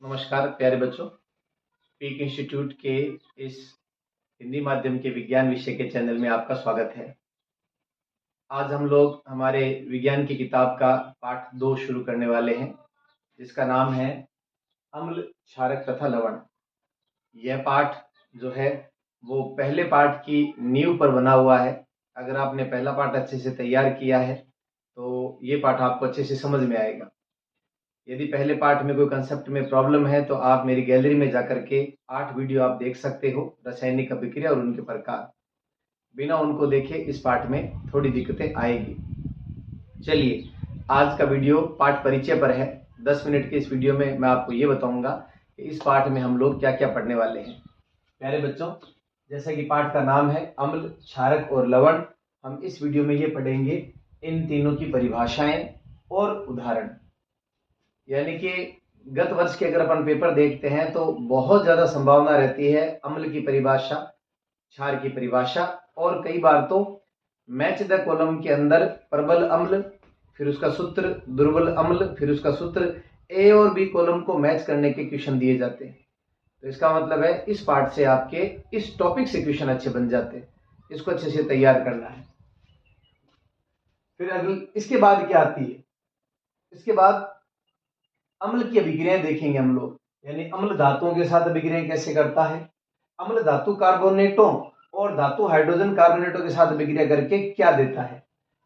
नमस्कार प्यारे बच्चों, पीक इंस्टीट्यूट के इस हिंदी माध्यम के विज्ञान विषय के चैनल में आपका स्वागत है। आज हम लोग हमारे विज्ञान की किताब का पाठ 2 शुरू करने वाले हैं, जिसका नाम है अम्ल, क्षारक तथा लवण। यह पाठ जो है वो पहले पाठ की नींव पर बना हुआ है। अगर आपने पहला पाठ अच्छे से तैयार किया है तो ये पाठ आपको अच्छे से समझ में आएगा। यदि पहले पार्ट में कोई कंसेप्ट में प्रॉब्लम है तो आप मेरी गैलरी में जाकर के 8 वीडियो आप देख सकते हो, रासायनिक अभिक्रिया और उनके प्रकार। बिना उनको देखे इस पाठ में थोड़ी दिक्कतें आएगी। चलिए, आज का वीडियो पाठ परिचय पर है। 10 मिनट के इस वीडियो में मैं आपको ये बताऊंगा कि इस पाठ में हम लोग क्या क्या पढ़ने वाले हैं। प्यारे बच्चों, जैसा कि पाठ का नाम है अम्ल, क्षारक और लवण, हम इस वीडियो में ये पढ़ेंगे इन तीनों की परिभाषाएं और उदाहरण। यानी कि गत वर्ष के अगर अपन पेपर देखते हैं तो बहुत ज्यादा संभावना रहती है अम्ल की परिभाषा, क्षार की परिभाषा, और कई बार तो मैच द कॉलम के अंदर प्रबल अम्ल, फिर उसका सूत्र, दुर्बल अम्ल, फिर उसका सूत्र, ए और बी कॉलम को मैच करने के क्वेश्चन दिए जाते हैं। तो इसका मतलब है इस पार्ट से आपके इस टॉपिक से क्वेश्चन अच्छे बन जाते हैं। इसको अच्छे से तैयार करना है। फिर अगली इसके बाद क्या आती है? इसके बाद अम्ल की अभिक्रियाएं देखेंगे हम लोग, यानी अम्ल धातुओं के साथ अभिक्रिया कैसे करता है। अम्ल धातु कार्बोनेटों और धातु हाइड्रोजन कार्बोनेटों के साथ अभिक्रिया करके क्या देता है।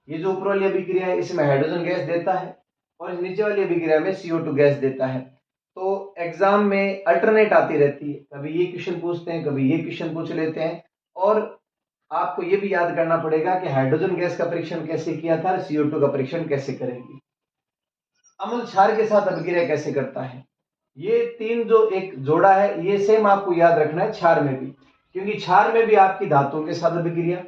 ये जो ऊपर वाली अभिक्रिया है इसमें हाइड्रोजन गैस देता है और इस नीचे वाली अभिक्रिया में CO2 गैस देता है। तो एग्जाम में अल्टरनेट आती रहती है, कभी ये क्वेश्चन पूछते हैं, कभी ये क्वेश्चन पूछ लेते हैं। और आपको ये भी याद करना पड़ेगा कि हाइड्रोजन गैस का परीक्षण कैसे किया था, CO2 का परीक्षण कैसे करेंगे। अम्ल क्षार के साथ अभिक्रिया कैसे करता है। ये तीन जो एक जोड़ा है ये सेम आपको याद रखना है क्षार में भी, क्योंकि क्षार में भी आपकी धातुओं के साथ अभिक्रिया,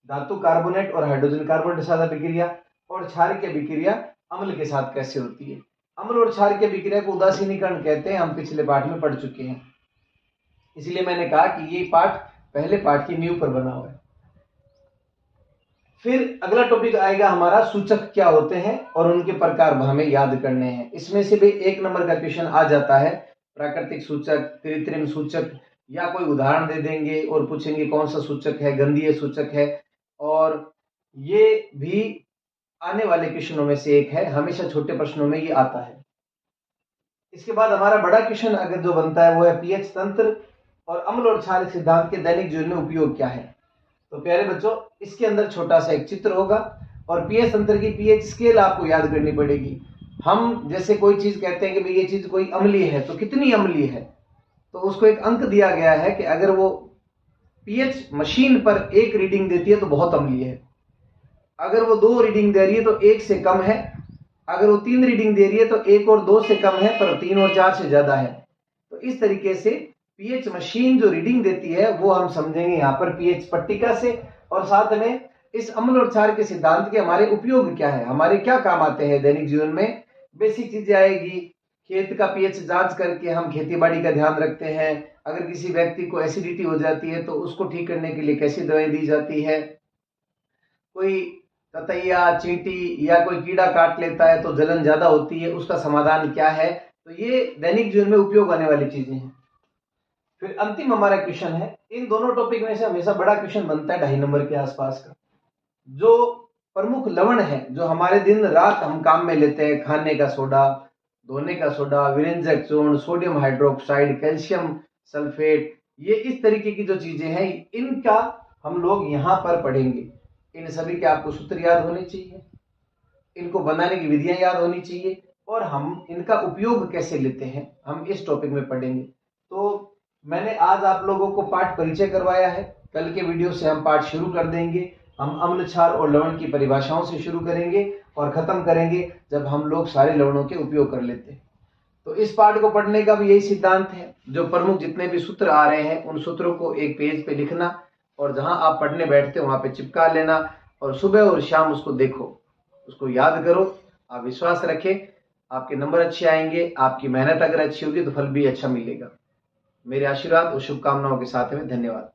धातु कार्बोनेट और हाइड्रोजन कार्बोनेट के साथ अभिक्रिया, और क्षार की अभिक्रिया अम्ल के साथ कैसे होती है। अम्ल और क्षार की अभिक्रिया को उदासीनीकरण कहते हैं, हम पिछले पाठ में पढ़ चुके हैं। इसलिए मैंने कहा कि ये पाठ पहले पाठ की नींव पर बना हुआ है। फिर अगला टॉपिक आएगा हमारा सूचक क्या होते हैं और उनके प्रकार हमें याद करने हैं। इसमें से भी 1 नंबर का क्वेश्चन आ जाता है, प्राकृतिक सूचक, कृत्रिम सूचक, या कोई उदाहरण दे देंगे और पूछेंगे कौन सा सूचक है, गंधीय सूचक है। और ये भी आने वाले क्वेश्चनों में से एक है, हमेशा छोटे प्रश्नों में ये आता है। इसके बाद हमारा बड़ा क्वेश्चन अगर जो बनता है वो है पीएच तंत्र और अम्ल और क्षार सिद्धांत के दैनिक जीवन में उपयोग क्या है। तो प्यारे बच्चों, इसके अंदर छोटा सा एक चित्र होगा और पीएच तंत्र की पीएच स्केल आपको याद करनी पड़ेगी। हम जैसे कोई चीज कहते हैं कि भाई ये चीज कोई अम्लीय है, तो कितनी अम्लीय है, तो उसको एक अंक दिया गया है कि अगर वो पीएच मशीन पर 1 रीडिंग देती है तो बहुत अम्लीय है, अगर वो 2 रीडिंग दे रही है तो 1 से कम है, अगर वो 3 रीडिंग दे रही है तो 1 और 2 से कम है, पर 3 और 4 से ज्यादा है। तो इस तरीके से पीएच मशीन जो रीडिंग देती है वो हम समझेंगे यहाँ पर पीएच पट्टिका से। और साथ में इस अम्ल और क्षार के सिद्धांत के हमारे उपयोग क्या है, हमारे क्या काम आते हैं दैनिक जीवन में। बेसिक चीजें आएगी, खेत का पीएच जांच करके हम खेती बाड़ी का ध्यान रखते हैं। अगर किसी व्यक्ति को एसिडिटी हो जाती है तो उसको ठीक करने के लिए कैसी दवाई दी जाती है। कोई ततैया, चींटी या कोई कीड़ा काट लेता है तो जलन ज्यादा होती है, उसका समाधान क्या है। तो ये दैनिक जीवन में उपयोग आने वाली चीजें हैं। फिर अंतिम हमारा क्वेश्चन है, इन दोनों टॉपिक में से हमेशा बड़ा क्वेश्चन बनता है 2.5 नंबर के आसपास का। जो प्रमुख लवण है जो हमारे दिन रात हम काम में लेते हैं, खाने का सोडा, धोने का सोडा, विरंजक चूर्ण, सोडियम हाइड्रोक्साइड, कैल्शियम सल्फेट, ये इस तरीके की जो चीजें हैं इनका हम लोग यहाँ पर पढ़ेंगे। इन सभी के आपको सूत्र याद होने चाहिए, इनको बनाने की विधियां याद होनी चाहिए, और हम इनका उपयोग कैसे लेते हैं हम इस टॉपिक में पढ़ेंगे। तो मैंने आज आप लोगों को पाठ परिचय करवाया है, कल के वीडियो से हम पाठ शुरू कर देंगे। हम अम्ल, क्षार और लवण की परिभाषाओं से शुरू करेंगे और खत्म करेंगे जब हम लोग सारे लवणों के उपयोग कर लेते हैं। तो इस पाठ को पढ़ने का भी यही सिद्धांत है, जो प्रमुख जितने भी सूत्र आ रहे हैं उन सूत्रों को एक पेज पे लिखना और जहां आप पढ़ने बैठते हो वहां पे चिपका लेना, और सुबह और शाम उसको देखो, उसको याद करो। आप विश्वास रखें, आपके नंबर अच्छे आएंगे, आपकी मेहनत अगर अच्छी होगी तो फल भी अच्छा मिलेगा। मेरे आशीर्वाद और शुभकामनाओं के साथ में धन्यवाद।